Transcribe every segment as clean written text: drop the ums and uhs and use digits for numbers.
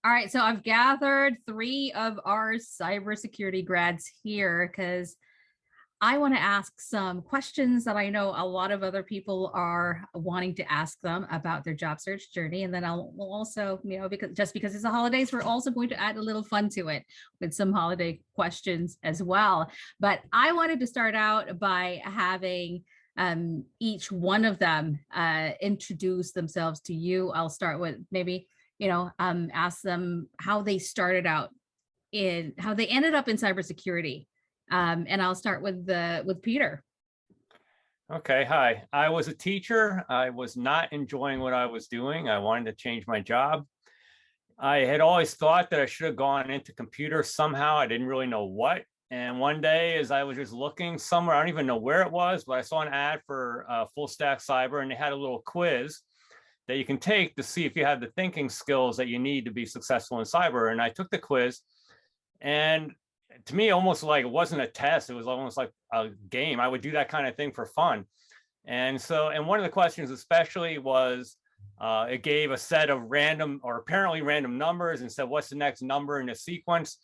All right, so I've gathered 3 of our cybersecurity grads here because I want to ask some questions that I know a lot of other people are wanting to ask them about their job search journey. And then we'll also, because it's the holidays, we're also going to add a little fun to it with some holiday questions as well. But I wanted to start out by having each one of them introduce themselves to you. I'll start with maybe, ask them how they started out how they ended up in cybersecurity. And I'll start with Peter. Okay, hi. I was a teacher. I was not enjoying what I was doing. I wanted to change my job. I had always thought that I should have gone into computers somehow. I didn't really know what. And one day, as I was just looking somewhere, I don't even know where it was, but I saw an ad for Fullstack Cyber, and they had a little quiz that you can take to see if you have the thinking skills that you need to be successful in cyber. And I took the quiz, and to me, almost like it wasn't a test. It was almost like a game. I would do that kind of thing for fun. And one of the questions especially was, it gave a set of random or apparently random numbers and said, what's the next number in the sequence?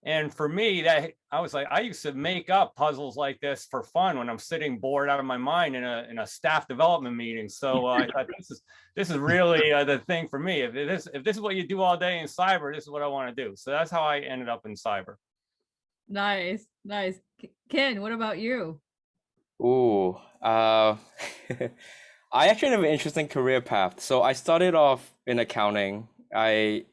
And for me, that I was like, I used to make up puzzles like this for fun when I'm sitting bored out of my mind in a staff development meeting. So I thought this is really the thing for me. If this is what you do all day in cyber, this is what I want to do. So that's how I ended up in cyber. Nice. Ken, what about you? Ooh, I actually have an interesting career path. So I started off in accounting. I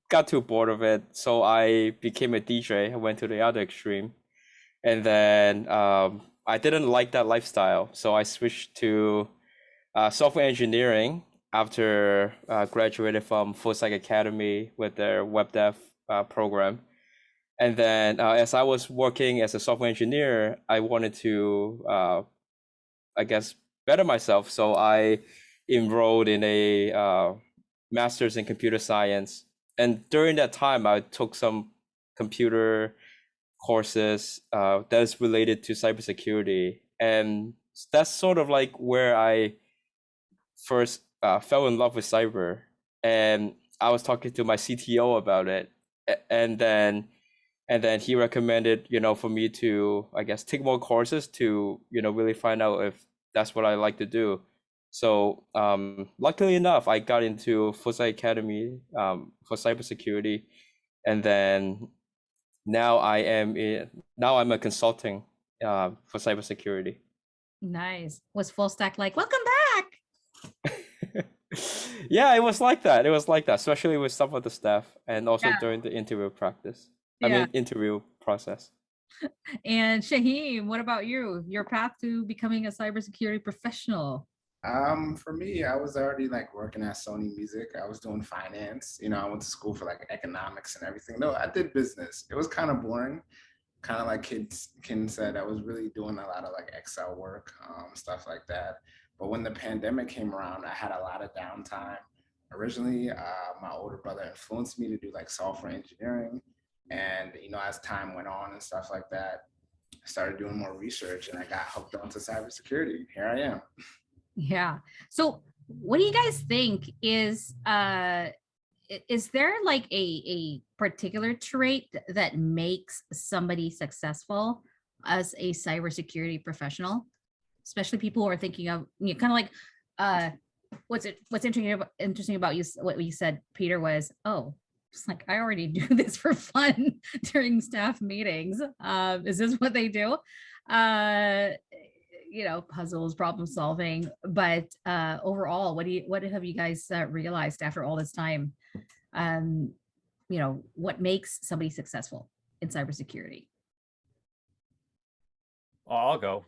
got too bored of it, so I became a DJ. I went to the other extreme, and then I didn't like that lifestyle, so I switched to software engineering after graduated from Fullstack Academy with their web dev program. And then as I was working as a software engineer, I wanted to, better myself. So I enrolled in a master's in computer science. And during that time, I took some computer courses that's related to cybersecurity. And that's sort of like where I first fell in love with cyber. And I was talking to my CTO about it. And then he recommended, for me to, take more courses to, really find out if that's what I like to do. So luckily enough, I got into Fullstack Academy for cybersecurity, and then now I'm a consulting for cybersecurity. Nice. Was Fullstack like, welcome back? Yeah, it was like that. Especially with some of the staff, and also during the interview practice. Interview process. And Shaheem, what about you? Your path to becoming a cybersecurity professional? For me, I was already working at Sony Music. I was doing finance. I went to school for economics and everything. No, I did business. It was kind of boring. Kind of like Ken said, I was really doing a lot of Excel work, stuff like that. But when the pandemic came around, I had a lot of downtime. Originally, my older brother influenced me to do software engineering. And, as time went on and stuff like that, I started doing more research and I got hooked onto cybersecurity. Here I am. Yeah. So what do you guys think is there a particular trait that makes somebody successable as a cybersecurity professional? Especially people who are thinking of, kind of what's interesting about you, what you said, Peter, was, it's I already do this for fun during staff meetings. Is this what they do? Puzzles, problem solving. But overall, what have you guys realized after all this time? What makes somebody successful in cybersecurity? Well, I'll go.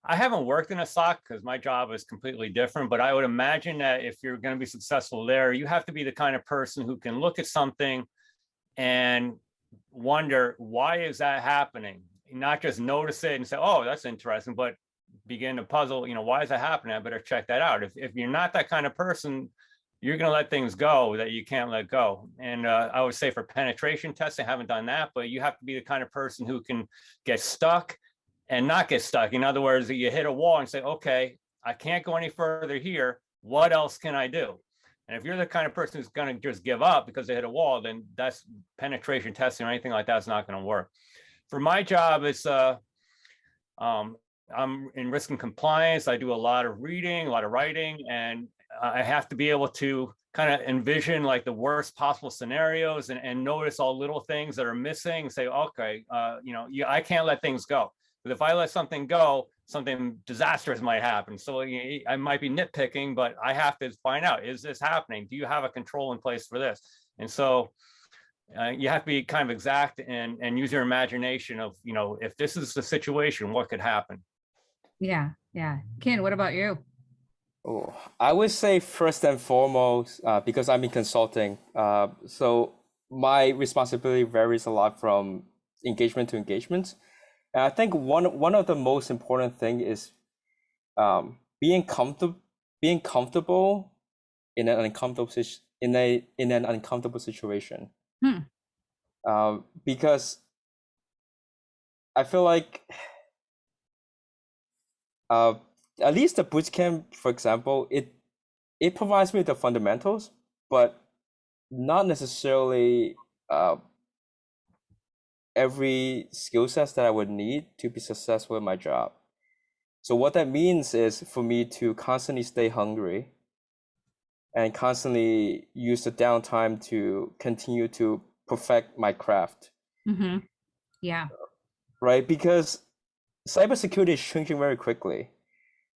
I haven't worked in a SOC because my job is completely different, but I would imagine that if you're going to be successful there, you have to be the kind of person who can look at something and wonder, why is that happening? Not just notice it and say, oh, that's interesting, but begin to puzzle, why is that happening? I better check that out. If you're not that kind of person, you're going to let things go that you can't let go. And I would say for penetration testing, I haven't done that, but you have to be the kind of person who can get stuck and not get stuck. In other words, you hit a wall and say, okay, I can't go any further here. What else can I do? And if you're the kind of person who's going to just give up because they hit a wall, then that's penetration testing or anything like that's not going to work. For my job, it's I'm in risk and compliance. I do a lot of reading, a lot of writing, and I have to be able to kind of envision like the worst possible scenarios and notice all little things that are missing and say, okay, I can't let things go. But if I let something go, something disastrous might happen. So I might be nitpicking, but I have to find out, is this happening? Do you have a control in place for this? And so you have to be kind of exact and use your imagination of, if this is the situation, what could happen? Yeah. Ken, what about you? Oh, I would say first and foremost, because I'm in consulting, so my responsibility varies a lot from engagement to engagement. And I think one of the most important thing is being comfortable in an uncomfortable in an uncomfortable situation. Because I feel like at least the bootcamp, for example, it provides me the fundamentals, but not necessarily every skill set that I would need to be successful in my job. So what that means is for me to constantly stay hungry and constantly use the downtime to continue to perfect my craft. Yeah. Right? Because cybersecurity is changing very quickly.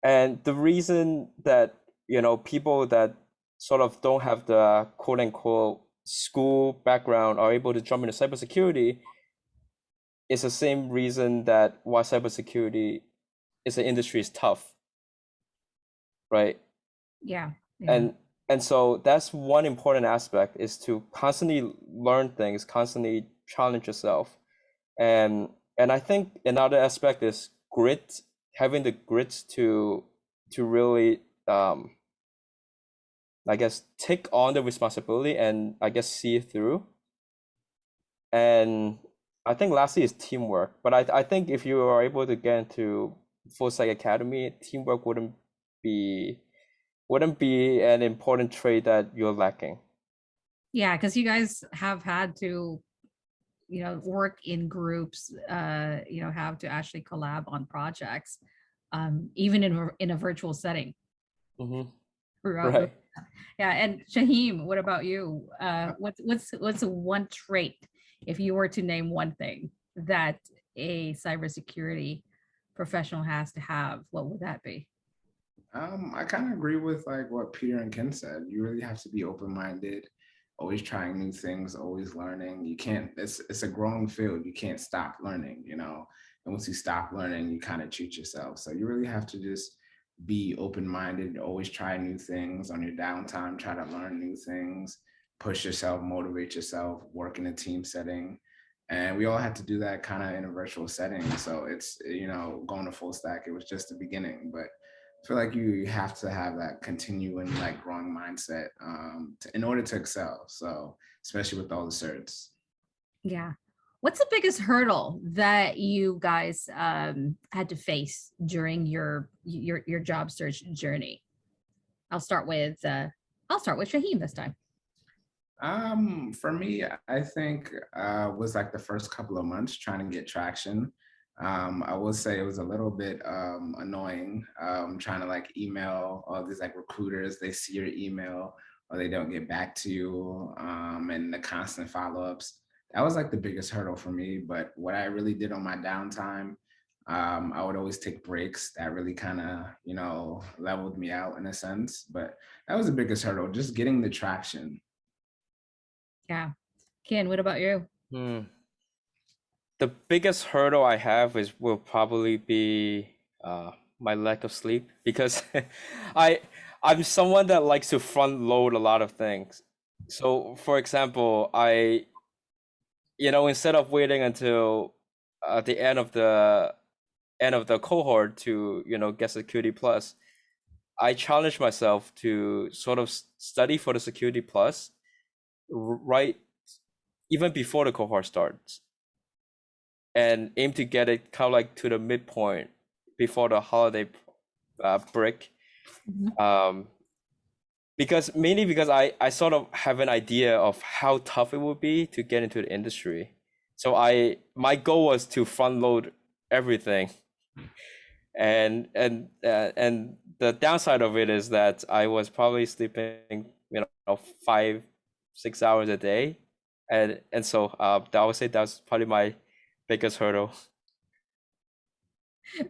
And the reason that, people that sort of don't have the quote unquote school background are able to jump into cybersecurity is the same reason that why cybersecurity is an industry is tough. Right? Yeah. And so that's one important aspect, is to constantly learn things, constantly challenge yourself. And I think another aspect is grit, having the grit to really I guess take on the responsibility and I guess see it through. And I think lastly is teamwork. But I think if you are able to get into Fullstack Academy, teamwork wouldn't be an important trait that you're lacking. Yeah, because you guys have had to, work in groups, have to actually collab on projects, even in a virtual setting. Right. Yeah, and Shaheem, what about you? What's one trait, if you were to name one thing that a cybersecurity professional has to have, what would that be? I kind of agree with like what Peter and Ken said. You really have to be open-minded, always trying new things, always learning. You can't, it's a growing field. You can't stop learning, And once you stop learning, you kind of cheat yourself. So you really have to just be open-minded, always try new things on your downtime, try to learn new things, push yourself, motivate yourself, work in a team setting. And we all had to do that kind of in a virtual setting. So it's, going to Fullstack, it was just the beginning, but I feel like you have to have that continuing like growing mindset in order to excel. So especially with all the certs. Yeah. What's the biggest hurdle that you guys had to face during your job search journey? I'll start with Shaheem this time. For me, I think was like the first couple of months trying to get traction. I will say it was a little bit annoying trying to like email all these like recruiters. They see your email or they don't get back to you, and the constant follow-ups. That was like the biggest hurdle for me. But what I really did on my downtime, I would always take breaks. That really kind of, leveled me out in a sense. But that was the biggest hurdle, just getting the traction. Yeah. Ken, what about you? The biggest hurdle I have will probably be my lack of sleep, because I'm someone that likes to front load a lot of things. So for example, instead of waiting until the end of the cohort to get Security Plus, I challenge myself to sort of study for the Security Plus right even before the cohort starts, and aim to get it kind of like to the midpoint before the holiday break. mainly because I sort of have an idea of how tough it would be to get into the industry. So my goal was to front load everything, and the downside of it is that I was probably sleeping 5-6 hours a day, and so I would say that's probably my biggest hurdle.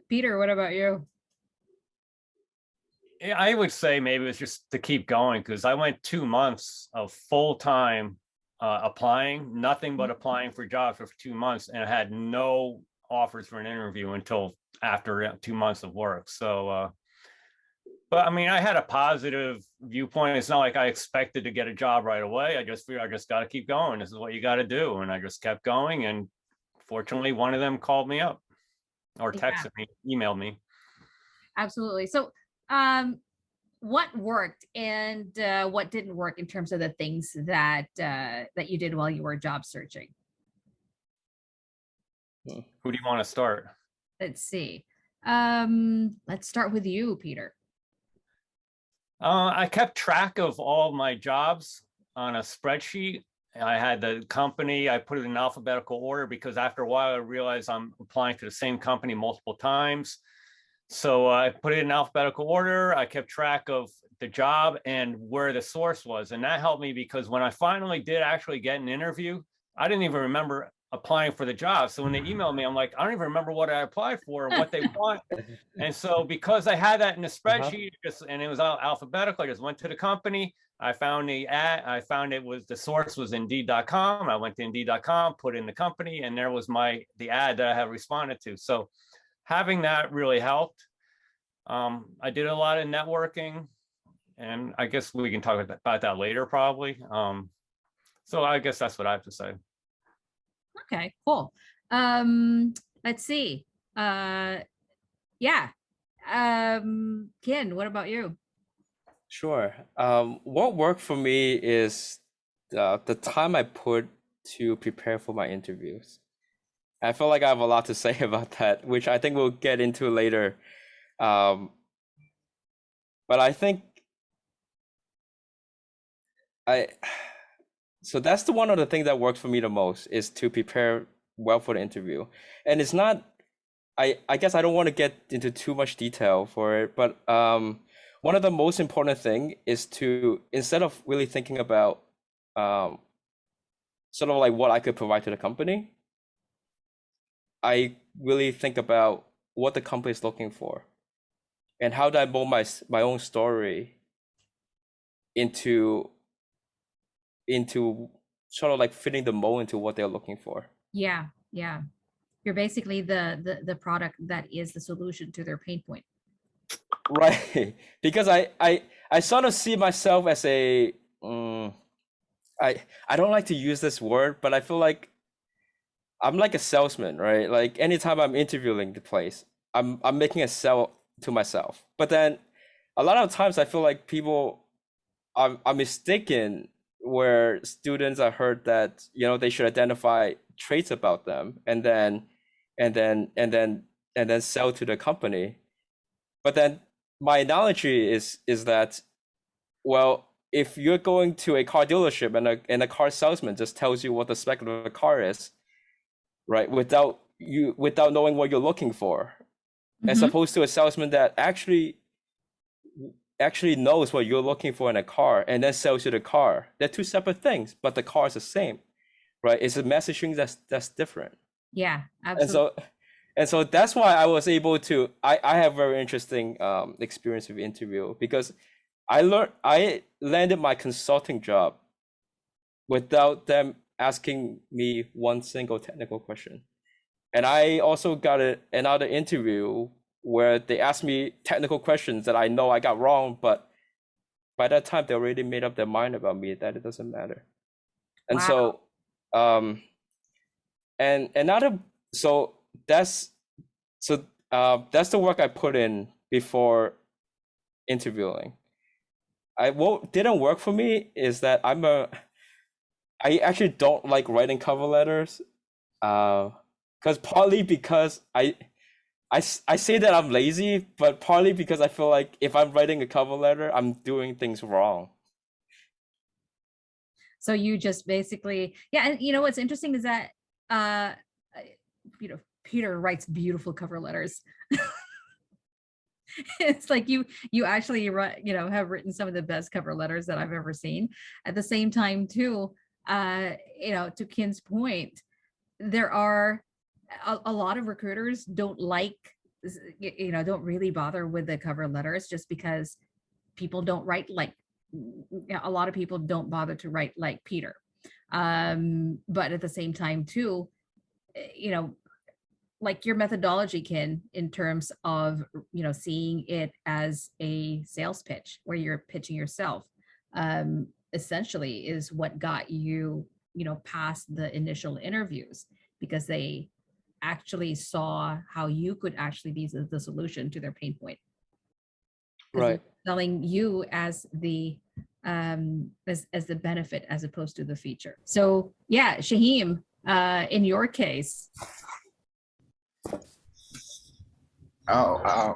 Peter, what about you? Yeah, I would say maybe it's just to keep going, because I went 2 months of full-time applying, nothing but applying for jobs for 2 months, and I had no offers for an interview until after 2 months of work. So, but I mean, I had a positive viewpoint. It's not like I expected to get a job right away. I just figured I just got to keep going. This is what you got to do. And I just kept going. And fortunately, one of them called me up or texted me, emailed me. Absolutely. So, what worked and what didn't work in terms of the things that that you did while you were job searching? Who do you want to start? Let's see. Let's start with you, Peter. I kept track of all my jobs on a spreadsheet. I had the company, I put it in alphabetical order because after a while I realized I'm applying to the same company multiple times. So I put it in alphabetical order. I kept track of the job and where the source was. And that helped me because when I finally did actually get an interview, I didn't even remember applying for the job. So when they emailed me, I'm like, I don't even remember what I applied for or what they want. And so because I had that in the spreadsheet, and it was all alphabetical, I just went to the company. I found the ad. I found the source was Indeed.com. I went to Indeed.com, put in the company, and there was the ad that I had responded to. So having that really helped. I did a lot of networking, and I guess we can talk about that later, probably. So I guess that's what I have to say. Okay, cool. Let's see. Yeah. Ken, what about you? Sure. What worked for me is the time I put to prepare for my interviews. I feel like I have a lot to say about that, which I think we'll get into later. But I think so that's one of the things that works for me the most is to prepare well for the interview. And it's not, I guess I don't want to get into too much detail for it, but one of the most important thing is to, instead of really thinking about sort of like what I could provide to the company, I really think about what the company is looking for and how do I mold my own story into sort of like fitting the mold into what they're looking for. Yeah, yeah. You're basically the product that is the solution to their pain point. Right. Because I sort of see myself as I don't like to use this word, but I feel like I'm like a salesman, right? Like anytime I'm interviewing the place, I'm making a sell to myself. But then a lot of times I feel like people are mistaken where students are heard that they should identify traits about them and then sell to the company. But then my analogy is that, well, if you're going to a car dealership and a car salesman just tells you what the spec of the car is, right, without knowing what you're looking for, as opposed to a salesman that actually knows what you're looking for in a car and then sells you the car. They're two separate things, but the car is the same, right? It's a messaging that's different. Yeah, absolutely. And so that's why I was able to, I have very interesting experience with interview because I landed my consulting job without them asking me one single technical question. And I also got another interview where they asked me technical questions that I know I got wrong, but by that time they already made up their mind about me that it doesn't matter. And so that's the work I put in before interviewing. What didn't work for me is that I actually don't like writing cover letters, partly because I say that I'm lazy, but partly because I feel like if I'm writing a cover letter, I'm doing things wrong. So you just basically, yeah. And you know, what's interesting is that, you know, Peter writes beautiful cover letters. It's like you actually, you know, have written some of the best cover letters that I've ever seen. At the same time too, you know, to Ken's point, there are a lot of recruiters don't like, you know, don't really bother with the cover letters just because people don't write like, a lot of people don't bother to write like Peter. But at the same time too, you know, like your methodology, Ken, in terms of, you know, seeing it as a sales pitch where you're pitching yourself, essentially is what got you, you know, past the initial interviews, because they actually saw how you could actually be the solution to their pain point. Right. Selling you as the as the benefit as opposed to the feature. So yeah, Shaheem, in your case. Oh,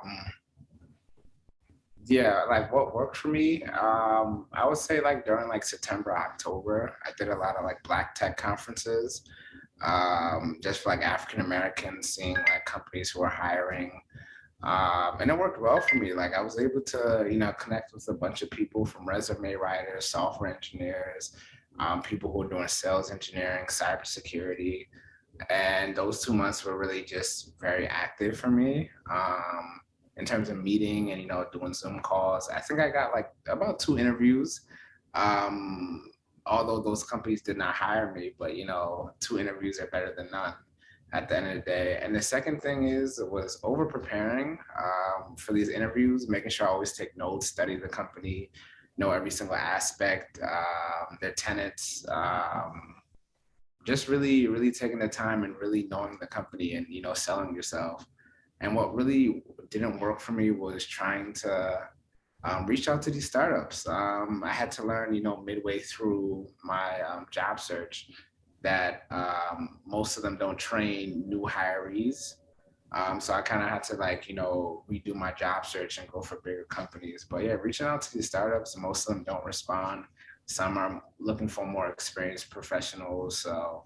yeah, like what worked for me, I would say like during like September, October, I did a lot of like Black tech conferences, just for like African Americans, seeing like companies who are hiring. And it worked well for me. Like I was able to, you know, connect with a bunch of people from resume writers, software engineers, people who are doing sales engineering, cybersecurity. And those 2 months were really just very active for me, in terms of meeting and, you know, doing Zoom calls. I think I got like about 2 interviews, although those companies did not hire me, but, you know, 2 interviews are better than none at the end of the day. And the second thing was over preparing, for these interviews, making sure I always take notes, study the company, know every single aspect, their tenants, just really, really taking the time and really knowing the company and, you know, selling yourself. And what really didn't work for me was trying to reach out to these startups. I had to learn, you know, midway through my job search that most of them don't train new hirees. So I kind of had to, like, you know, redo my job search and go for bigger companies. But yeah, reaching out to these startups, most of them don't respond. Some are looking for more experienced professionals. So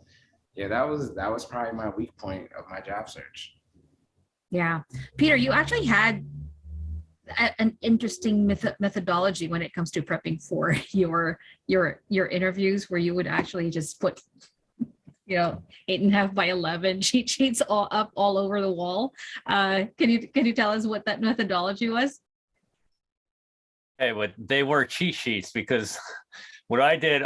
yeah, that was probably my weak point of my job search. Yeah. Peter, you actually had an interesting methodology when it comes to prepping for your interviews, where you would actually just put, you know, 8.5 by 11 cheat sheets all over the wall. Can you tell us what that methodology was? Hey, but they were cheat sheets, because what I did,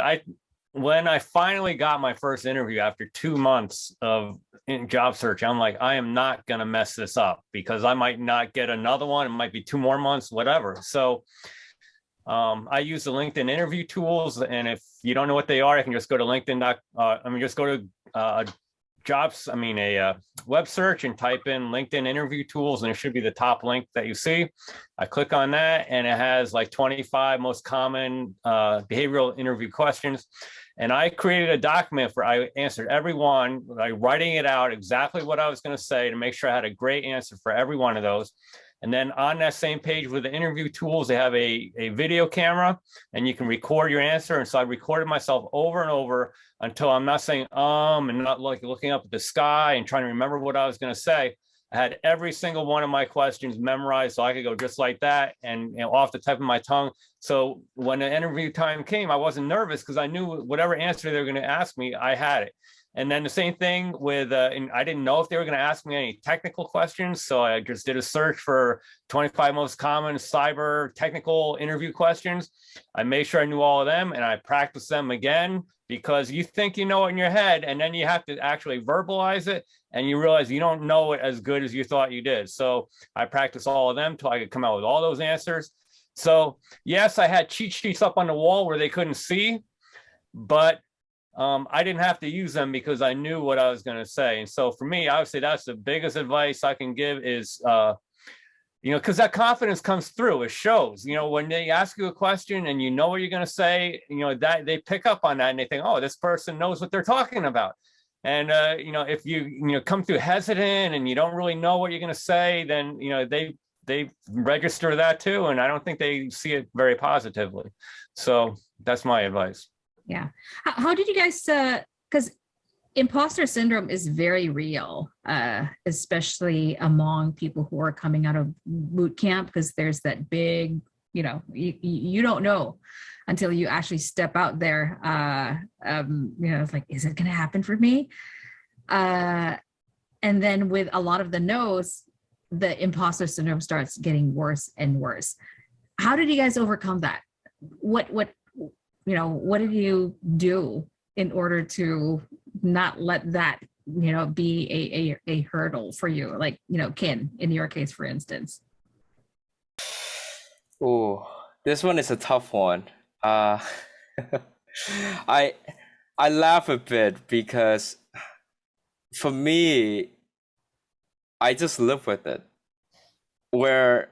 when I finally got my first interview after 2 months of job search, I'm like, I am not going to mess this up, because I might not get another one. It might be 2 more months, whatever. So I use the LinkedIn interview tools. And if you don't know what they are, I can just go to LinkedIn. Just go to a web search and type in LinkedIn interview tools, and it should be the top link that you see. I click on that, and it has like 25 most common behavioral interview questions. And I created a document I answered every one by writing it out exactly what I was going to say to make sure I had a great answer for every one of those. And then on that same page with the interview tools, they have a video camera, and you can record your answer. And so I recorded myself over and over until I'm not saying and not like looking up at the sky and trying to remember what I was going to say. I had every single one of my questions memorized, so I could go just like that, and, you know, off the tip of my tongue. So when the interview time came, I wasn't nervous, because I knew whatever answer they were going to ask me, I had it. And then the same thing with, and I didn't know if they were going to ask me any technical questions. So I just did a search for 25 most common cyber technical interview questions. I made sure I knew all of them, and I practiced them again, because you think you know it in your head, and then you have to actually verbalize it, and you realize you don't know it as good as you thought you did. So I practiced all of them till I could come out with all those answers. So yes, I had cheat sheets up on the wall where they couldn't see, but I didn't have to use them because I knew what I was going to say. And so for me, I would say that's the biggest advice I can give is, you know, because that confidence comes through. It shows, you know, when they ask you a question and you know what you're going to say, you know, that they pick up on that, and they think, oh, this person knows what they're talking about. And, you know, if you come through hesitant and you don't really know what you're going to say, then, you know, they register that too. And I don't think they see it very positively. So that's my advice. Yeah. How did you guys, because imposter syndrome is very real, especially among people who are coming out of boot camp, because there's that big, you don't know until you actually step out there. It's like, is it going to happen for me? And then with a lot of the no's, the imposter syndrome starts getting worse and worse. How did you guys overcome that? What did you do in order to not let that, be a hurdle for you? Like, Ken, in your case, for instance. Oh, this one is a tough one. I laugh a bit because for me, I just live with it. Where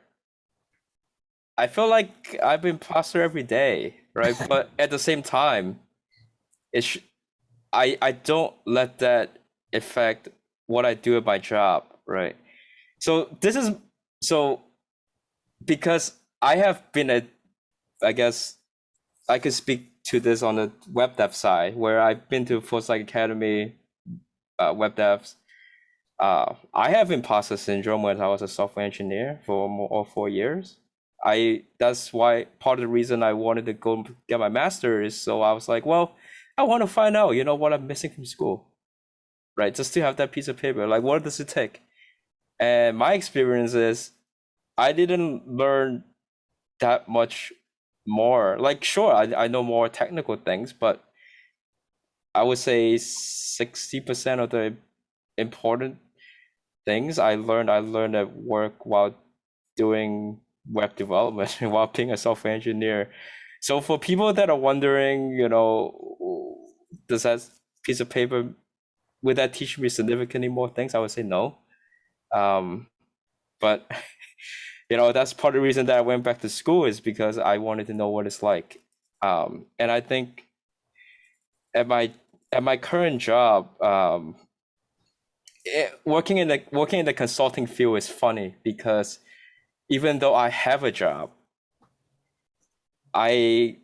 I feel like I've been imposter every day, right? But at the same time, I don't let that affect what I do at my job, right? So because I have been I guess I could speak to this on the web dev side, where I've been to Fullstack Academy, web devs. I have imposter syndrome when I was a software engineer for more or 4 years. That's why part of the reason I wanted to go get my master's is so I was like, well, I want to find out, what I'm missing from school, right? Just to have that piece of paper, like what does it take? And my experience is I didn't learn that much more. Like, sure, I know more technical things, but I would say 60% of the important things I learned at work while doing web development while being a software engineer. So for people that are wondering, does that piece of paper, would that teach me significantly more things? I would say no. But that's part of the reason that I went back to school is because I wanted to know what it's like. And I think at my current job, working in the consulting field is funny because even though I have a job, I'm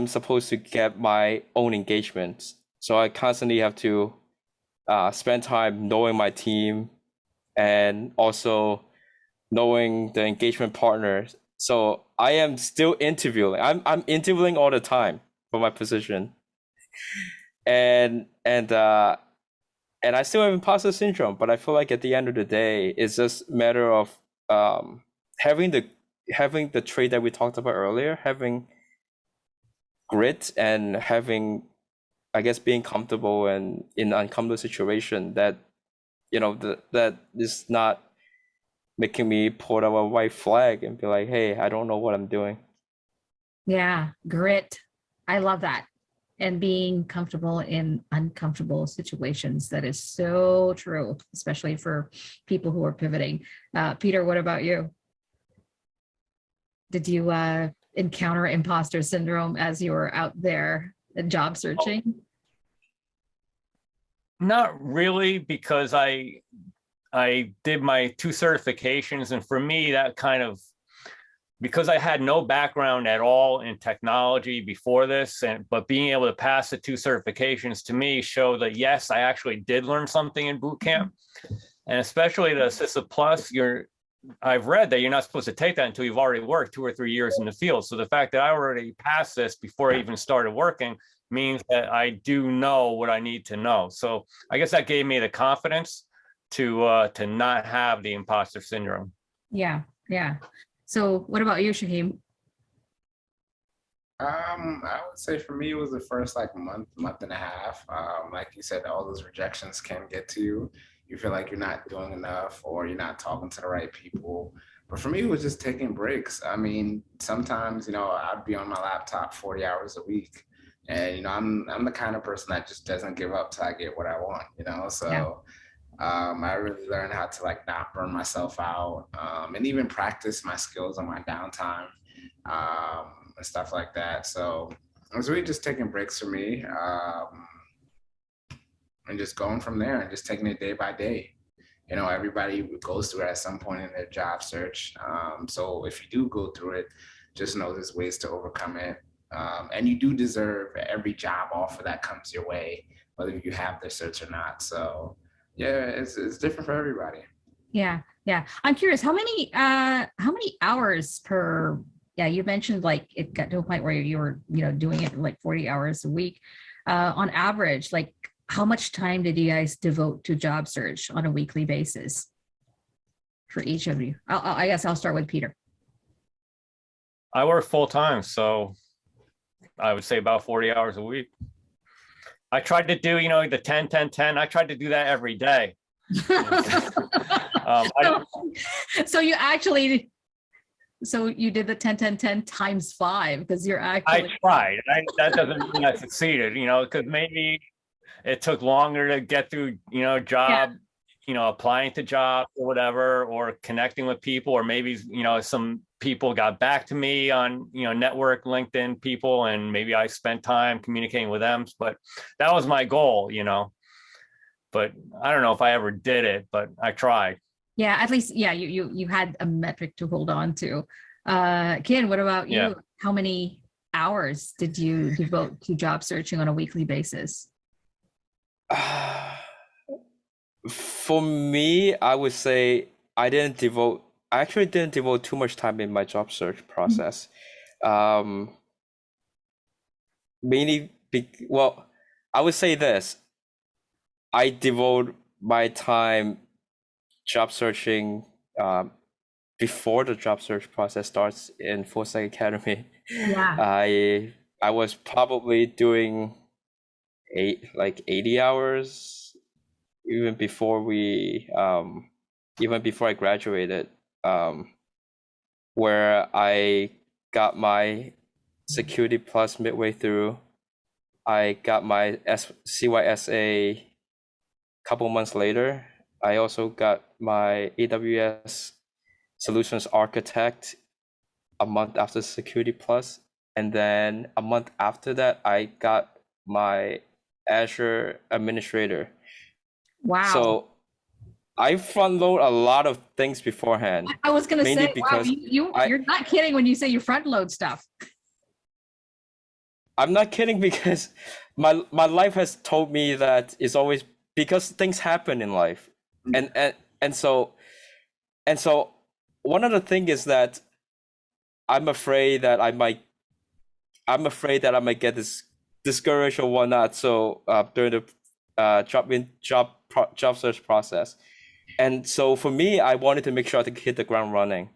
supposed to get my own engagements. So I constantly have to spend time knowing my team and also knowing the engagement partners. So I am still interviewing. I'm interviewing all the time for my position. And I still have imposter syndrome, but I feel like at the end of the day, it's just a matter of having the trait that we talked about earlier, having grit and having, I guess, being comfortable and in uncomfortable situation that that is not making me pull out a white flag and be like, hey, I don't know what I'm doing. Yeah, grit. I love that. And being comfortable in uncomfortable situations. That is so true, especially for people who are pivoting. Peter, what about you? Did you encounter imposter syndrome as you were out there job searching? Not really, because I did my 2 certifications, and for me that kind of, because I had no background at all in technology before this, but being able to pass the 2 certifications to me showed that yes, I actually did learn something in boot camp. And especially the Assistant Plus, I've read that you're not supposed to take that until you've already worked 2 or 3 years in the field. So the fact that I already passed this before I even started working means that I do know what I need to know. So I guess that gave me the confidence to not have the imposter syndrome. Yeah. So what about you, Shaheem? I would say for me, it was the first month and a half. Like you said, all those rejections can get to you. You feel like you're not doing enough or you're not talking to the right people. But for me, it was just taking breaks. I mean, sometimes, I'd be on my laptop 40 hours a week. And, I'm the kind of person that just doesn't give up till I get what I want, So yeah. I really learned how to not burn myself out and even practice my skills on my downtime and stuff like that. So it was really just taking breaks for me and just going from there and just taking it day by day. Everybody goes through it at some point in their job search. So if you do go through it, just know there's ways to overcome it. And you do deserve every job offer that comes your way, whether you have the certs or not. So yeah, it's different for everybody. Yeah, yeah. I'm curious, how many hours per, yeah, you mentioned like it got to a point where you were, doing it like 40 hours a week. On average, like how much time did you guys devote to job search on a weekly basis for each of you? I guess I'll start with Peter. I work full time, so I would say about 40 hours a week. I tried to do, the 10, 10, 10. I tried to do that every day. So you did the 10, 10, 10 times 5 because you're actually. I tried. That doesn't mean I succeeded, because maybe it took longer to get through, job, applying to jobs or whatever, or connecting with people, or maybe, some people got back to me on, network LinkedIn people, and maybe I spent time communicating with them. But that was my goal, but I don't know if I ever did it, but I tried. Yeah, at least, yeah, you had a metric to hold on to. Ken, what about you? Yeah. How many hours did you devote to job searching on a weekly basis? For me, I would say I actually didn't devote too much time in my job search process. Mainly, well, I would say this. I devote my time job searching before the job search process starts in Fullstack Academy. Yeah. I was probably doing 80 hours even before I graduated, where I got my Security Plus midway through. I got my CYSA a couple months later. I also got my AWS Solutions Architect a month after Security Plus. And then a month after that, I got my Azure Administrator. Wow. So I front load a lot of things beforehand. I was going to say, because wow, you're not kidding when you say you front load stuff. I'm not kidding, because my life has told me that it's always because things happen in life. And so one of the things is that I'm afraid that I might get discouraged or whatnot. So during the job search process, and so for me, I wanted to make sure I could hit the ground running.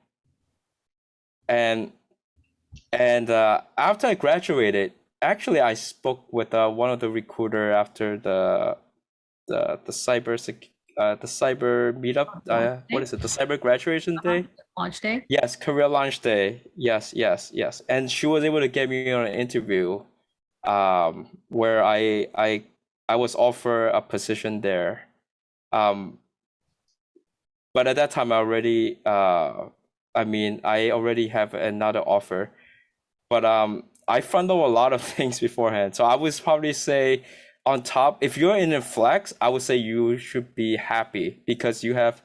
And after I graduated, actually I spoke with one of the recruiter after the cyber meetup. What is it? The cyber graduation day? Launch day? Yes, career launch day. Yes. And she was able to get me on an interview, where I was offered a position there. But at that time, I already have another offer. But I front load a lot of things beforehand. So I would probably say, on top, if you're in a flex, I would say you should be happy, because you have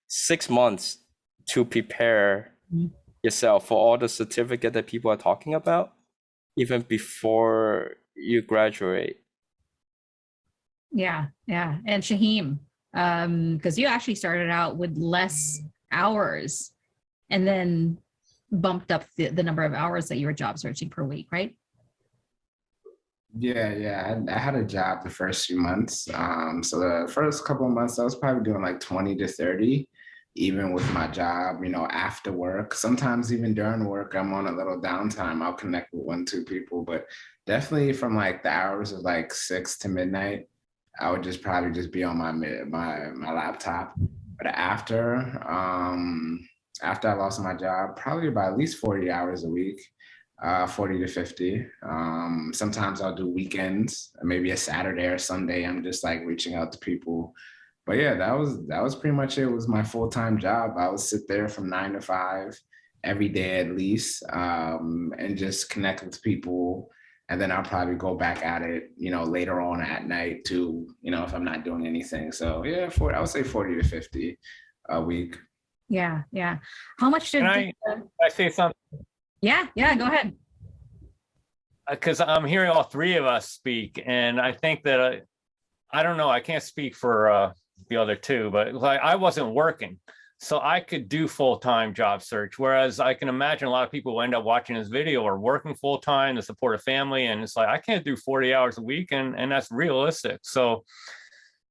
6 months to prepare yourself for all the certificate that people are talking about, even before you graduate. Yeah. And Shaheem, because you actually started out with less hours and then bumped up the number of hours that you were job searching per week, right? Yeah. I had a job the first few months. So the first couple of months, I was probably doing like 20 to 30, even with my job, after work. Sometimes even during work, I'm on a little downtime. I'll connect with 1-2 people, but definitely from like the hours of like 6 to midnight, I would probably just be on my laptop. But after I lost my job, probably about at least 40 hours a week. 40 to 50. Sometimes I'll do weekends, maybe a Saturday or Sunday. I'm just like reaching out to people. But yeah, that was pretty much it. It was my full-time job. I would sit there from 9 to 5 every day at least, and just connect with people. And then I'll probably go back at it, later on at night too, if I'm not doing anything. So yeah, I would say 40 to 50 a week. Yeah. How much did Can I say something? Yeah, go ahead. because I'm hearing all three of us speak, and I think that I don't know, I can't speak for the other two, but like I wasn't working, so I could do full-time job search. Whereas I can imagine a lot of people who end up watching this video are working full-time to support a family, and it's like I can't do 40 hours a week, and that's realistic. So,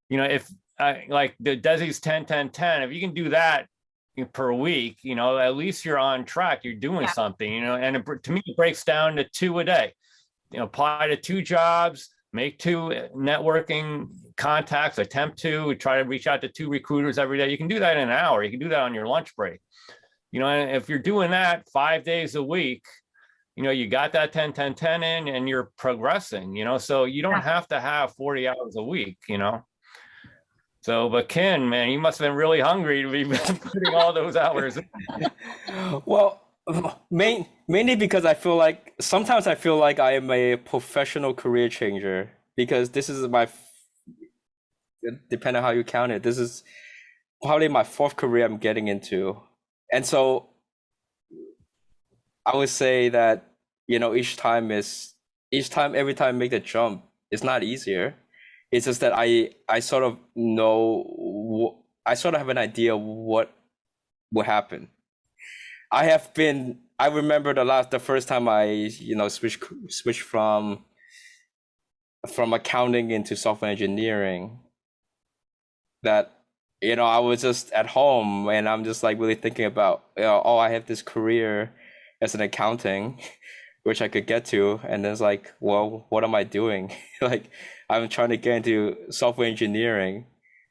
if like the Desi's 10-10-10, if you can do that per week, at least you're on track. You're doing something, and to me, it breaks down to 2 a day. Apply to 2 jobs, make 2 networking contacts, attempt to try to reach out to 2 recruiters every day. You can do that in an hour. You can do that on your lunch break. And if you're doing that 5 days a week, you got that 10-10-10 in and you're progressing, so you don't have to have 40 hours a week, So, but Ken, man, you must have been really hungry to be putting all those hours in. Well, mainly because sometimes I feel like I am a professional career changer, because this is depending on how you count it, this is probably my 4th career I'm getting into. And so I would say that, every time I make the jump, it's not easier. It's just that I sort of know, I sort of have an idea what will happen. I remember the first time I, switched from accounting into software engineering, that, I was just at home and I'm just like really thinking about, I have this career as an accounting, which I could get to. And then it's like, well, what am I doing? Like, I'm trying to get into software engineering,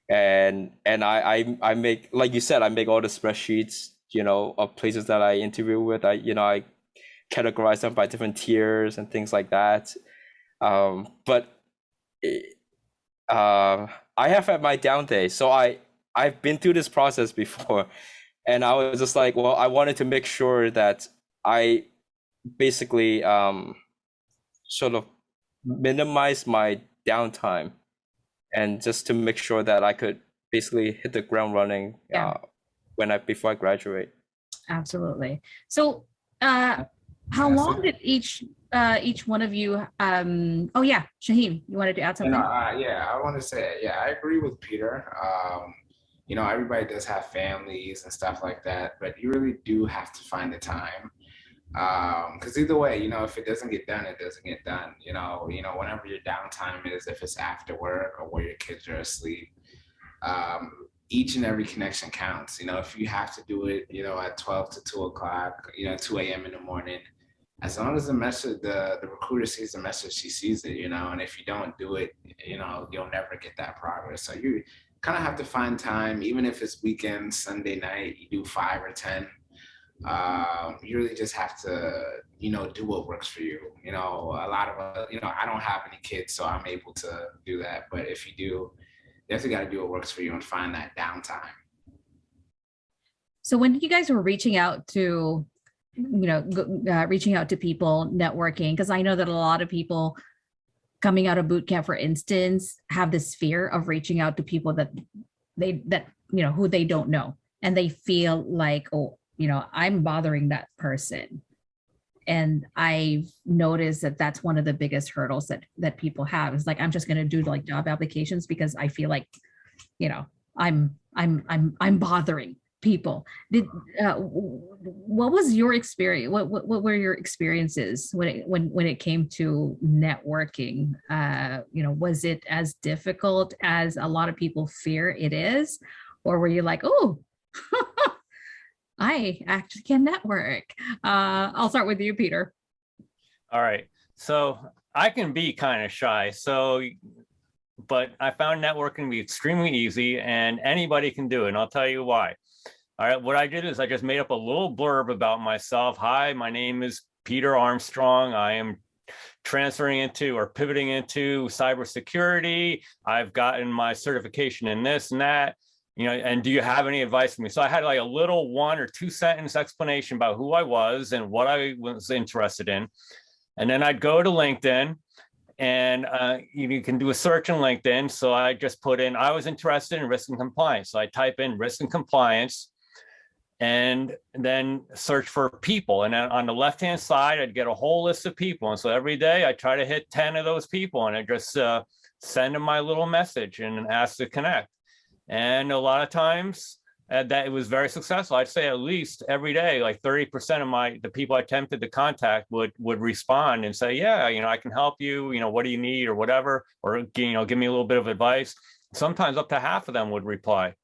and I make, like you said, I make all the spreadsheets, of places that I interview with. I categorize them by different tiers and things like that. But I have had my down days. So I've been through this process before, and I was just like, well, I wanted to make sure that I basically sort of minimize my downtime, and just to make sure that I could basically hit the ground running before I graduate. Absolutely. So how long did each one of you Shaheem, you wanted to add something? I want to say, I agree with Peter. Everybody does have families and stuff like that, but you really do have to find the time. Because either way, if it doesn't get done, it doesn't get done. Whenever your downtime is, if it's after work or where your kids are asleep, each and every connection counts. If you have to do it, at 12 to 2 o'clock, 2 a.m. in the morning, as long as the recruiter sees the message, she sees it, and if you don't do it, you'll never get that progress. So you kind of have to find time, even if it's weekend, Sunday night, you do 5 or 10. You really just have to, do what works for you. A lot of, I don't have any kids, so I'm able to do that. But if you do, you definitely got to do what works for you and find that downtime. So when you guys were reaching out to, reaching out to people, networking, because I know that a lot of people coming out of boot camp, for instance, have this fear of reaching out to people that who they don't know, and they feel like, I'm bothering that person. And I've noticed that that's one of the biggest hurdles that people have, is like, I'm just going to do like job applications because I feel like, I'm bothering people. What was your experience? What were your experiences when it came to networking? Was it as difficult as a lot of people fear it is, or were you like, oh, I actually can network? I'll start with you, Peter. All right. So I can be kind of shy. But I found networking to be extremely easy, and anybody can do it. And I'll tell you why. All right. What I did is I just made up a little blurb about myself. Hi, my name is Peter Armstrong. I am transferring into or pivoting into cybersecurity. I've gotten my certification in this and that. And do you have any advice for me? So I had like a little 1 or 2 sentence explanation about who I was and what I was interested in. And then I'd go to LinkedIn, and you can do a search on LinkedIn. So I just put in, I was interested in risk and compliance. So I type in risk and compliance. and then search for people. And then on the left-hand side, I'd get a whole list of people. And so every day I try to hit 10 of those people, and I just send them my little message and ask to connect. And a lot of times that it was very successful. I'd say at least every day, like 30% of the people I attempted to contact would respond and say, yeah, I can help you, what do you need or whatever, or, give me a little bit of advice. Sometimes up to half of them would reply.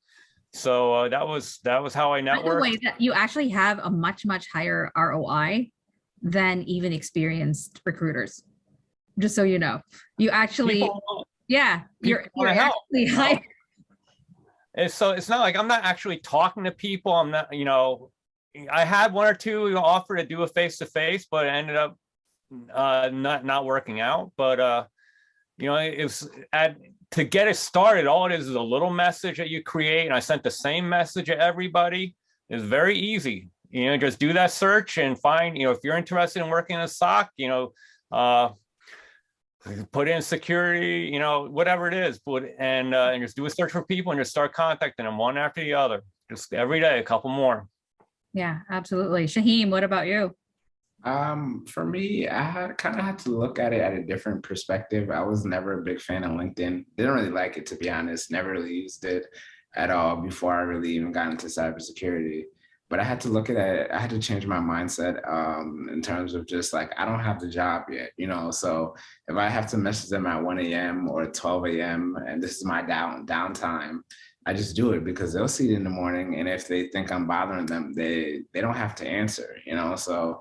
So that was how I networked. By the way, that you actually have a much, much higher ROI than even experienced recruiters. Just so you know, you actually, you're actually higher. So it's not like I'm not actually talking to people. I'm not, I had one or two offer to do a face-to-face, but it ended up not working out. But it was to get it started, all it is a little message that you create, and I sent the same message to everybody. It's very easy. Just do that search and find, if you're interested in working in a SOC, put in security, whatever it is, and just do a search for people and just start contacting them one after the other, just every day, a couple more. Yeah, absolutely. Shaheem, what about you? For me, I kind of had to look at it at a different perspective. I was never a big fan of LinkedIn. Didn't really like it, to be honest. Never really used it at all before I really even got into cybersecurity. But I had to look at it. I had to change my mindset in terms of just like, I don't have the job yet, So if I have to message them at 1 a.m. or 12 a.m. and this is my downtime, I just do it because they'll see it in the morning. And if they think I'm bothering them, they don't have to answer, So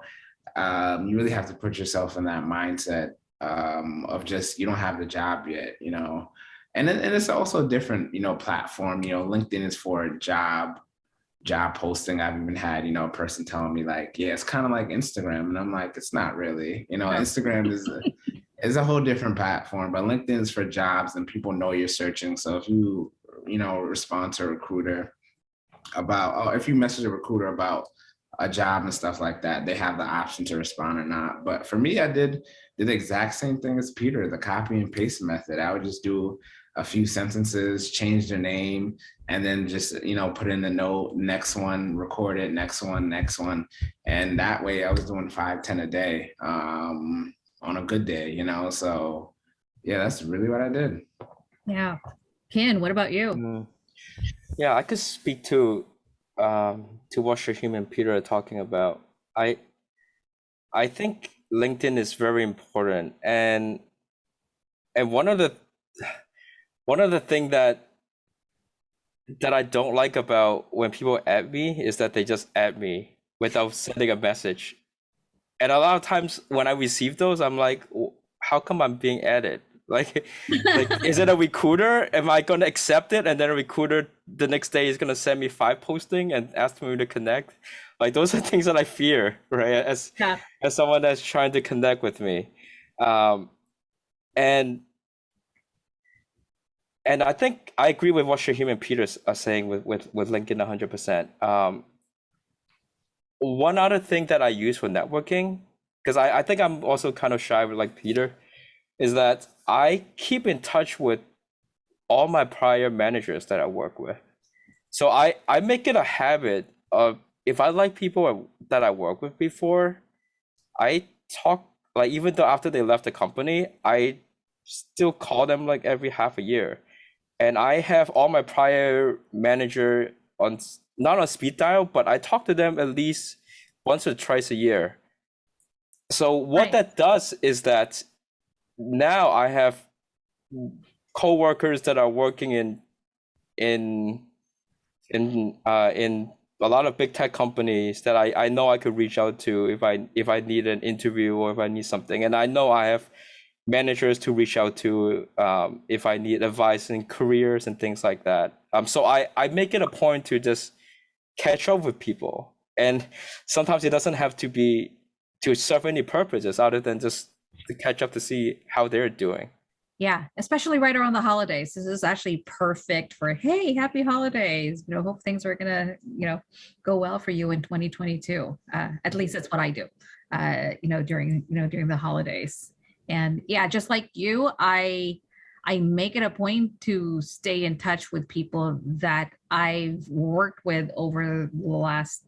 you really have to put yourself in that mindset of just, you don't have the job yet, and it's also a different, platform. LinkedIn is for job posting. I've even had, a person telling me like, yeah, it's kind of like Instagram. And I'm like, it's not really, Instagram is a whole different platform, but LinkedIn is for jobs and people know you're searching. So if you, respond to a recruiter if you message a recruiter about a job and stuff like that, they have the option to respond or not. But for me, I did the exact same thing as Peter, the copy and paste method. I would just do a few sentences, change their name, and then just, put in the note, next one, record it, next one. And that way I was doing 5-10 a day on a good day, So yeah, that's really what I did. Yeah. Ken, what about you? Yeah, I could speak to what Shaheem and Peter are talking about. I think LinkedIn is very important, and one of the thing that I don't like about when people add me is that they just add me without sending a message. And a lot of times when I receive those, I'm like, how come I'm being added? Like is it a recruiter? Am I going to accept it? And then a recruiter the next day is going to send me 5 posting and ask me to connect. Like those are things that I fear, right? As someone that's trying to connect with me. And I think I agree with what Shaheem and Peter are saying with LinkedIn 100%. One other thing that I use for networking, because I think I'm also kind of shy with like Peter, is that I keep in touch with all my prior managers that I work with. So I make it a habit of, if I like people that I worked with before, I talk, like even though after they left the company, I still call them like every half a year. And I have all my prior manager on, not on speed dial, but I talk to them at least once or twice a year. So what that does is that now I have co-workers that are working in a lot of big tech companies that I know I could reach out to if I need an interview or if I need something. And I know I have managers to reach out to if I need advice in careers and things like that. So I make it a point to just catch up with people. And sometimes it doesn't have to be to serve any purposes other than just to catch up to see how they're doing. Yeah, especially right around the holidays. This is actually perfect for, hey, happy holidays. Hope things are gonna, go well for you in 2022. At least that's what I do, during the holidays. And yeah, just like you, I I make it a point to stay in touch with people that I've worked with over the last,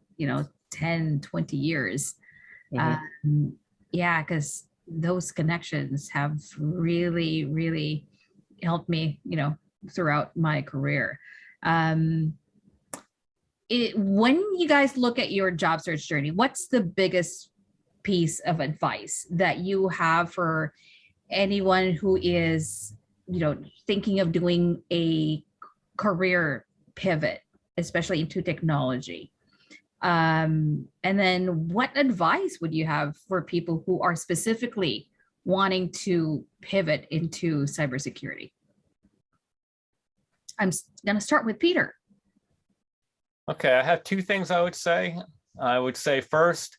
10, 20 years. Yeah, because those connections have really, really helped me, throughout my career. When you guys look at your job search journey, what's the biggest piece of advice that you have for anyone who is, thinking of doing a career pivot, especially into technology? And then what advice would you have for people who are specifically wanting to pivot into cybersecurity? I'm going to start with Peter. Okay, I have two things I would say. I would say first,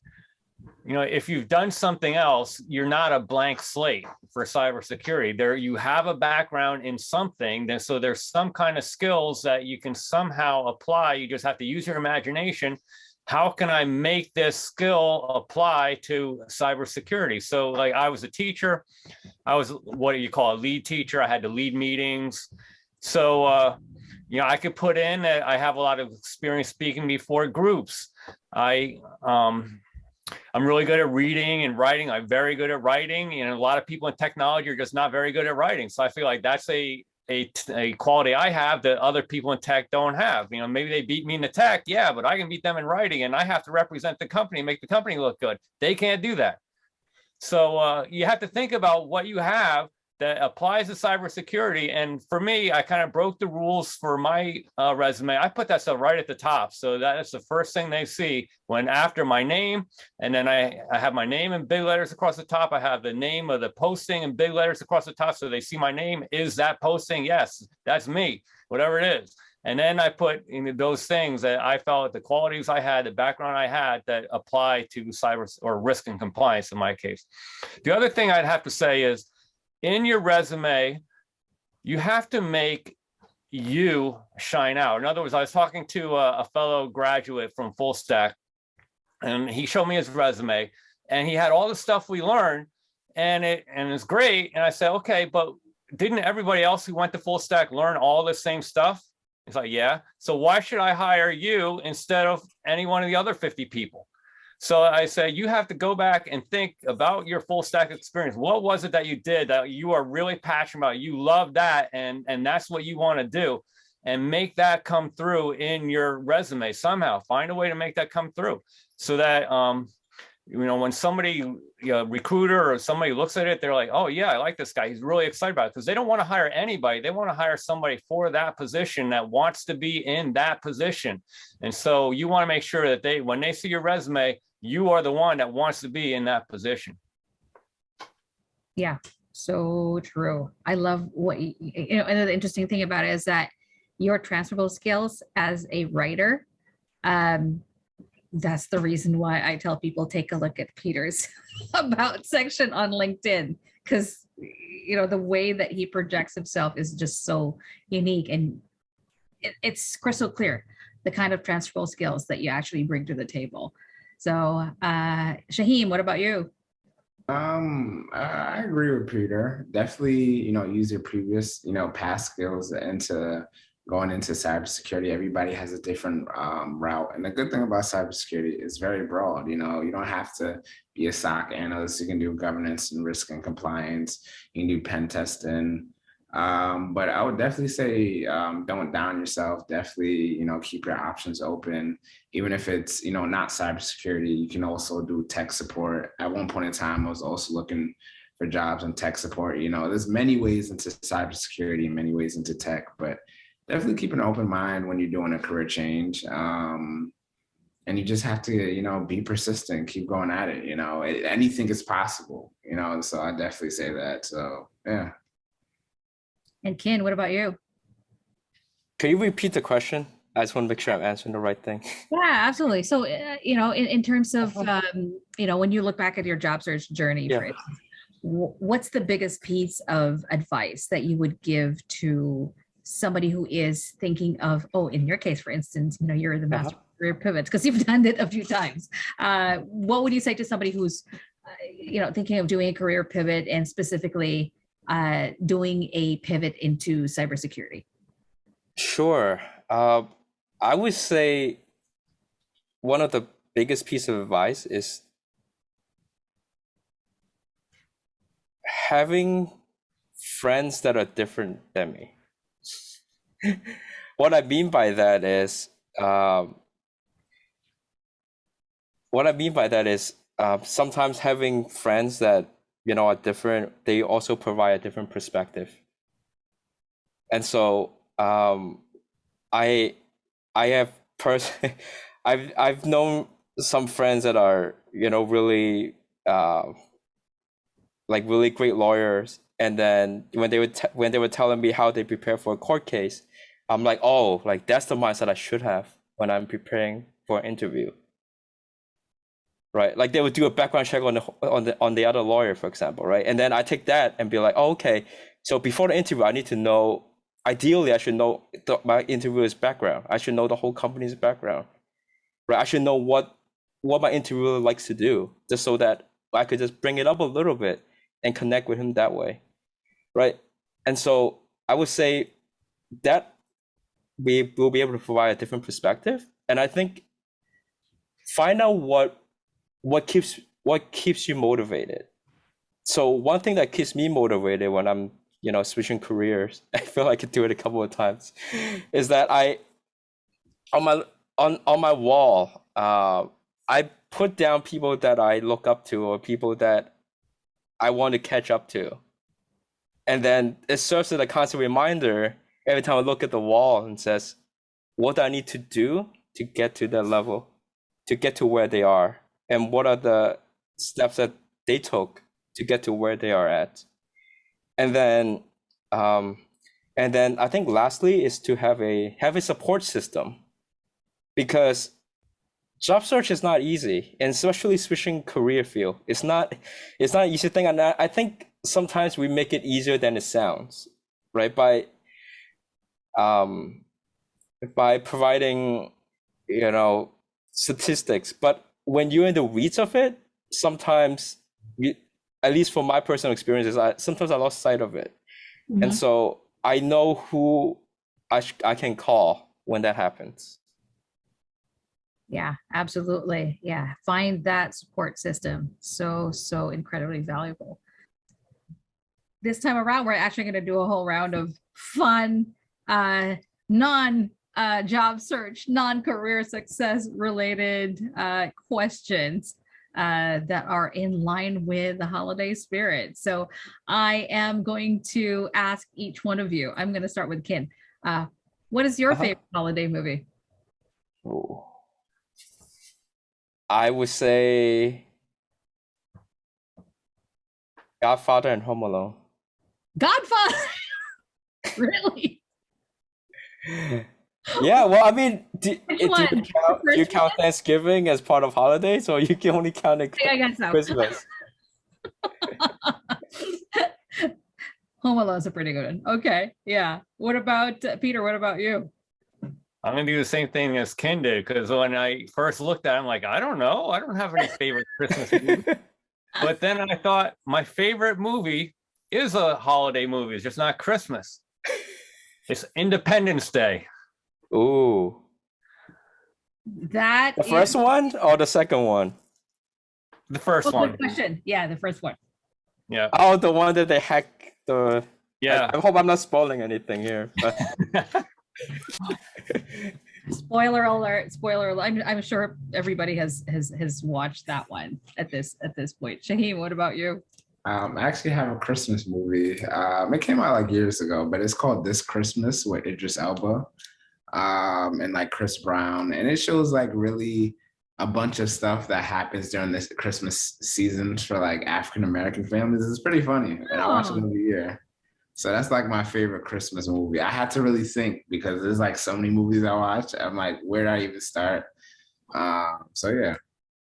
if you've done something else, you're not a blank slate for cybersecurity. There, you have a background in something, so there's some kind of skills that you can somehow apply. You just have to use your imagination. How can I make this skill apply to cybersecurity? So like I was a teacher, I was what do you call a lead teacher? I had to lead meetings. So, I could put in that I have a lot of experience speaking before groups. I'm really good at reading and writing. I'm very good at writing. A lot of people in technology are just not very good at writing. So I feel like that's a quality I have that other people in tech don't have. Maybe they beat me in the tech, yeah, but I can beat them in writing, and I have to represent the company and make the company look good. They can't do that. So you have to think about what you have that applies to cybersecurity. And for me, I kind of broke the rules for my resume. I put that stuff right at the top. So that's the first thing they see when after my name. And then I have my name in big letters across the top. I have the name of the posting in big letters across the top. So they see my name. Is that posting? Yes, that's me, whatever it is. And then I put in those things that I felt the qualities I had, the background I had that apply to cyber or risk and compliance in my case. The other thing I'd have to say is, in your resume, you have to make you shine out. In other words, I was talking to a fellow graduate from Fullstack, and he showed me his resume, and he had all the stuff we learned, and it's great. And I said, okay, but didn't everybody else who went to Fullstack learn all the same stuff? He's like, yeah. So why should I hire you instead of any one of the other 50 people? So I said, you have to go back and think about your full stack experience. What was it that you did that you are really passionate about? You love that, and that's what you want to do, and make that come through in your resume somehow. Find a way to make that come through so that, when somebody, recruiter or somebody looks at it, they're like, oh yeah, I like this guy. He's really excited about it, because they don't want to hire anybody. They want to hire somebody for that position that wants to be in that position. And so you want to make sure that when they see your resume, you are the one that wants to be in that position. Yeah, so true. I love what another interesting thing about it is that your transferable skills as a writer, that's the reason why I tell people take a look at Peter's about section on LinkedIn, because the way that he projects himself is just so unique, and it's crystal clear the kind of transferable skills that you actually bring to the table. So Shaheem, what about you? I agree with Peter. Definitely, use your previous, past skills into going into cybersecurity. Everybody has a different route. And the good thing about cybersecurity is very broad. You don't have to be a SOC analyst. You can do governance and risk and compliance. You can do pen testing. But I would definitely say don't down yourself. Definitely, keep your options open. Even if it's, not cybersecurity, you can also do tech support. At one point in time, I was also looking for jobs in tech support. There's many ways into cybersecurity and many ways into tech, but definitely keep an open mind when you're doing a career change. And you just have to, be persistent, keep going at it. Anything is possible, so I definitely say that. So, yeah. And Ken, what about you? Can you repeat the question? I just want to make sure I'm answering the right thing. Yeah, absolutely. So, in terms of, when you look back at your job search journey, for instance, what's the biggest piece of advice that you would give to somebody who is thinking of, in your case, for instance, you're the master career pivots because you've done it a few times. What would you say to somebody who's, thinking of doing a career pivot and specifically doing a pivot into cybersecurity? Sure. I would say one of the biggest piece of advice is having friends that are different than me. What I mean by that is, sometimes having friends that are different, they also provide a different perspective. And so I have I've known some friends that are really like really great lawyers, and then when they were telling me how they prepare for a court case, I'm like, oh, like that's the mindset I should have when I'm preparing for an interview, right? Like they would do a background check on the other lawyer, for example, right? And then I take that and be like, oh, okay, so before the interview, I need to know. Ideally, I should know my interviewer's background. I should know the whole company's background, right? I should know what my interviewer likes to do, just so that I could just bring it up a little bit and connect with him that way, right? And so I would say that we will be able to provide a different perspective. And I think find out what keeps you motivated. So one thing that keeps me motivated when I'm switching careers, I feel like I could do it a couple of times, is that on my wall, I put down people that I look up to or people that I want to catch up to. And then it serves as a constant reminder every time I look at the wall and says, what do I need to do to get to that level, to get to where they are? And what are the steps that they took to get to where they are at? And then I think lastly is to have a support system, because job search is not easy, and especially switching career field. It's not an easy thing, and I think sometimes we make it easier than it sounds, right? By providing statistics, but when you're in the weeds of it, sometimes at least from my personal experiences, sometimes I lost sight of it. Mm-hmm. And so I know who I can call when that happens. Yeah, absolutely. Yeah, find that support system. So incredibly valuable. This time around, we're actually going to do a whole round of fun, non-job search, non-career success related questions that are in line with the holiday spirit. So I am going to ask each one of you. I'm going to start with Ken. What is your favorite holiday movie? Oh. I would say Godfather and Home Alone. Godfather? Really? Yeah, well, I mean, do you count Thanksgiving as part of holidays, or you can only count it Christmas? Home Alone's a pretty good one. Okay, yeah. What about Peter? What about you? I'm gonna do the same thing as Ken did, because when I first looked at it, I'm like, I don't know. I don't have any favorite Christmas movie. But then I thought my favorite movie is a holiday movie. It's just not Christmas. It's Independence Day. Ooh. The first one or the second one? The first one. Good question. Yeah, the first one. Yeah. Oh, the one that they hack the. Yeah. I hope I'm not spoiling anything here. But... Spoiler alert! Spoiler alert! I'm sure everybody has watched that one at this point. Shaheem, what about you? I actually have a Christmas movie. It came out like years ago, but it's called This Christmas with Idris Elba. And like Chris Brown, and it shows like really a bunch of stuff that happens during this Christmas seasons for like African American families. It's pretty funny, and I watch it every year. So that's like my favorite Christmas movie. I had to really think, because there's like so many movies I watch. I'm like, where do I even start? So yeah.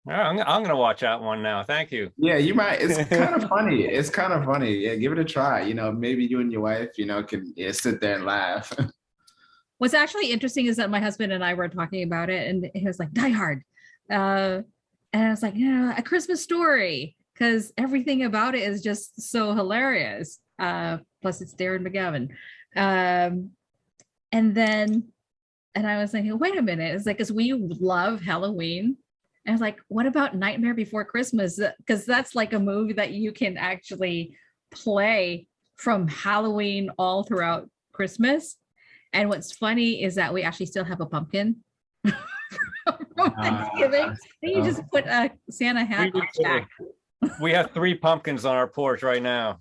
I'm gonna watch that one now. Thank you. Yeah, you might. It's kind of funny. It's kind of funny. Yeah, give it a try. Maybe you and your wife, can sit there and laugh. What's actually interesting is that my husband and I were talking about it, and he was like, Die Hard. And I was like, A Christmas Story, because everything about it is just so hilarious. Plus it's Darren McGavin. And I was thinking, wait a minute. It's like, because we love Halloween. And I was like, what about Nightmare Before Christmas? Because that's like a movie that you can actually play from Halloween all throughout Christmas. And what's funny is that we actually still have a pumpkin from Thanksgiving. And you just put a Santa hat on Jack. We have 3 pumpkins on our porch right now.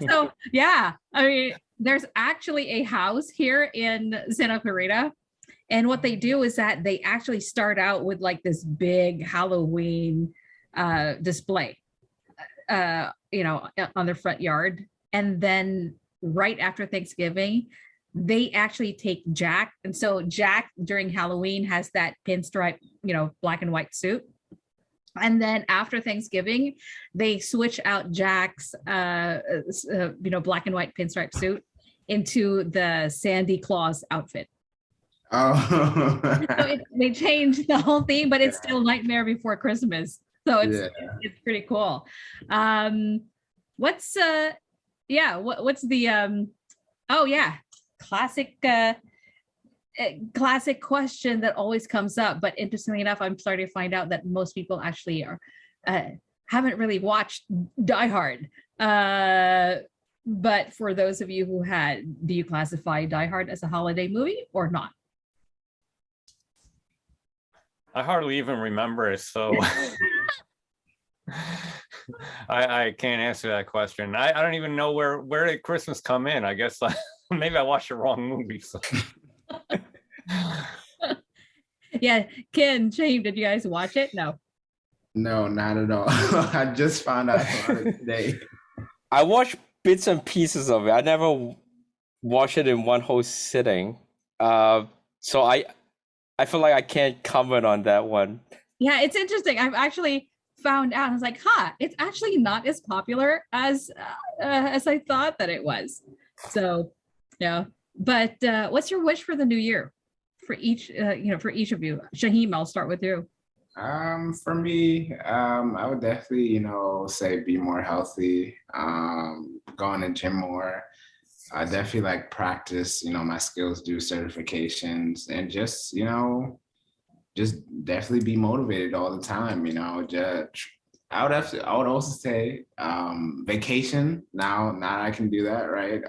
So yeah, I mean, there's actually a house here in Santa Clarita. And what they do is that they actually start out with like this big Halloween display, you know, on their front yard. And then right after Thanksgiving, they actually take Jack. And so Jack during Halloween has that pinstripe, you know, black and white suit. And then after Thanksgiving, they switch out Jack's, you know, black and white pinstripe suit into the Sandy Claus outfit. Oh. So they changed the whole theme, but it's still Nightmare Before Christmas. So it's pretty cool. What's the oh yeah, classic question that always comes up, but interestingly enough, I'm starting to find out that most people actually are haven't really watched Die Hard. But for those of you who had, do you classify Die Hard as a holiday movie or not? I hardly even remember it, so I can't answer that question. I don't even know where did Christmas come in. I guess maybe I watched the wrong movie. So. Yeah, Ken, Shaheem, did you guys watch it? No. No, not at all. I just found out about it today. I watched bits and pieces of it. I never watched it in one whole sitting. So I feel like I can't comment on that one. Yeah, it's interesting. I've actually found out. I was like, it's actually not as popular as I thought that it was. So, yeah. But what's your wish for the new year? For each, for each of you. Shaheem, I'll start with you. For me, I would definitely, say be more healthy, go on the gym more. I definitely like practice, my skills, do certifications, and just definitely be motivated all the time. I would also say vacation. Now I can do that, right?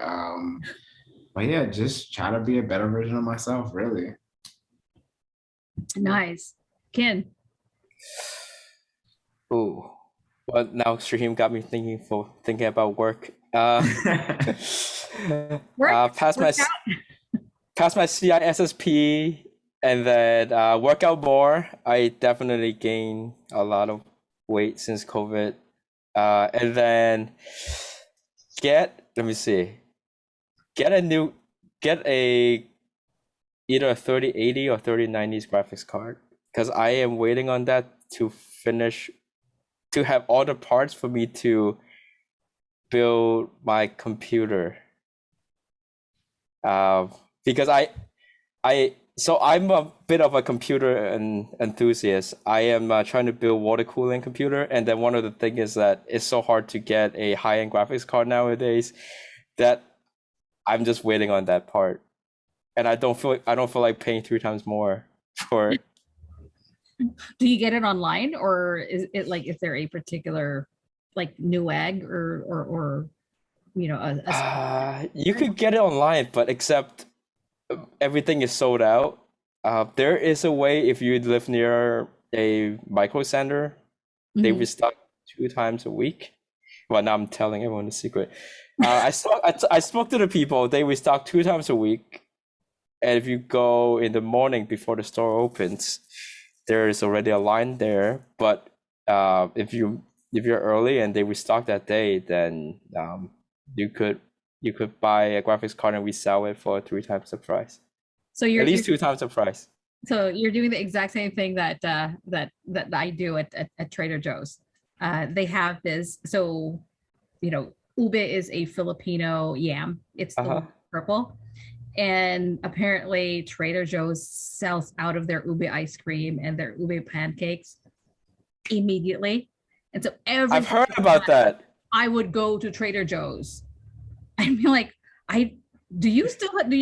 But yeah, just try to be a better version of myself, really. Nice. Ken. Oh, well, now Shaheem got me thinking about work. Pass my CISSP and then work out more. I definitely gained a lot of weight since COVID. And then get either a 3080 or 3090 graphics card, because I am waiting on that to have all the parts for me to build my computer. Because I'm a bit of a computer enthusiast. I am trying to build water cooling computer, and then one of the things is that it's so hard to get a high-end graphics card nowadays that I'm just waiting on that part, and I don't feel like paying 3 times more for it. Do you get it online, or is there a particular Newegg or you could get it online, but except everything is sold out. There is a way, if you live near a micro center, they restock 2 times a week. Well, now I'm telling everyone the secret. I spoke to the people. They restock 2 times a week, and if you go in the morning before the store opens, there is already a line there. But if you're early and they restock that day, then you could buy a graphics card and resell it for 3 times the price. So you're at least 2 times the price. So you're doing the exact same thing that I do at Trader Joe's. They have this. So ube is a Filipino yam. It's the purple. And apparently Trader Joe's sells out of their ube ice cream and their ube pancakes immediately. And so I've heard about that. I would go to Trader Joe's. I'd be like, do you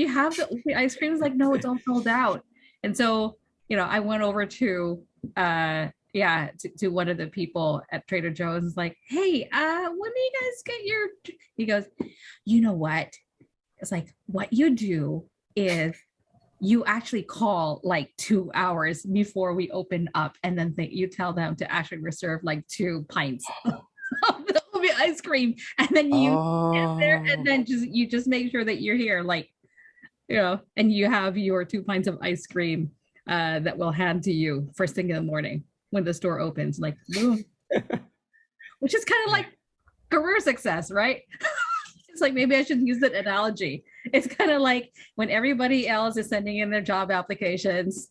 have the ice cream? It's like, no, it's all sold out. And so, I went over to to one of the people at Trader Joe's. It's like, hey, when do you guys get your? He goes, you know what? It's like, what you do is you actually call like 2 hours before we open up, and then you tell them to actually reserve like 2 pints of the ice cream, and then you get there, and then you just make sure that you're here, like, and you have your 2 pints of ice cream that we'll hand to you first thing in the morning when the store opens, like, boom. Which is kind of like career success, right? It's like, maybe I should use that analogy. It's kind of like when everybody else is sending in their job applications,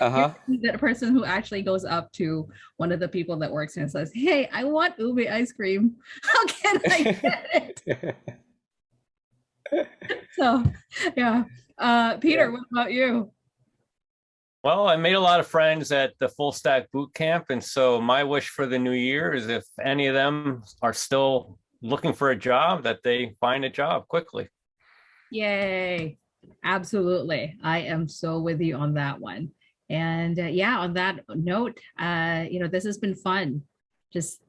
that person who actually goes up to one of the people that works and says, hey, I want ube ice cream. How can I get it? So, yeah. Peter, what about you? Well, I made a lot of friends at the Fullstack boot camp. And so my wish for the new year is if any of them are still looking for a job, that they find a job quickly. Yay. Absolutely. I am so with you on that one. And on that note, this has been fun. Just,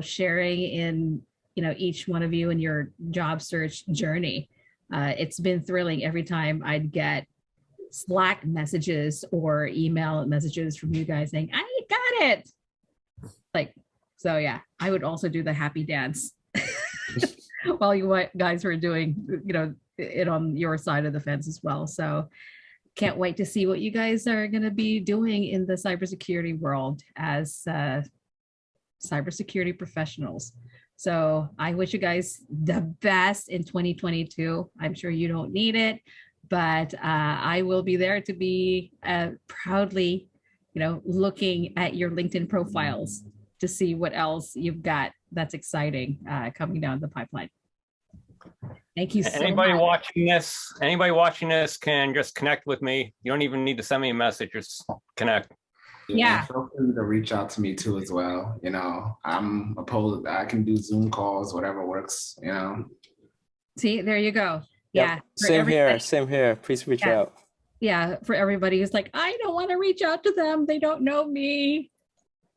sharing in, each one of you and your job search journey. It's been thrilling every time I'd get Slack messages or email messages from you guys saying, I got it. Like, so yeah, I would also do the happy dance while you guys were doing, it on your side of the fence as well. So can't wait to see what you guys are going to be doing in the cybersecurity world as cybersecurity professionals. So I wish you guys the best in 2022. I'm sure you don't need it, but I will be there to be proudly, looking at your LinkedIn profiles to see what else you've got that's exciting coming down the pipeline. Thank you so anybody much. Anybody watching this can just connect with me. You don't even need to send me a message, just connect. Yeah. Feel free to reach out to me too as well. I can do Zoom calls, whatever works, See, there you go. Yep. Yeah. Same here. Please reach out. Yeah, for everybody who's like, I don't want to reach out to them. They don't know me.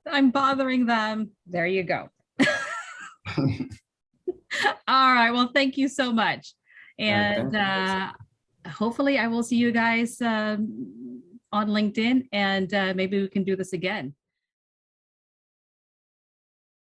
I'm bothering them. There you go. All right. Well, thank you so much. And hopefully I will see you guys on LinkedIn, and maybe we can do this again.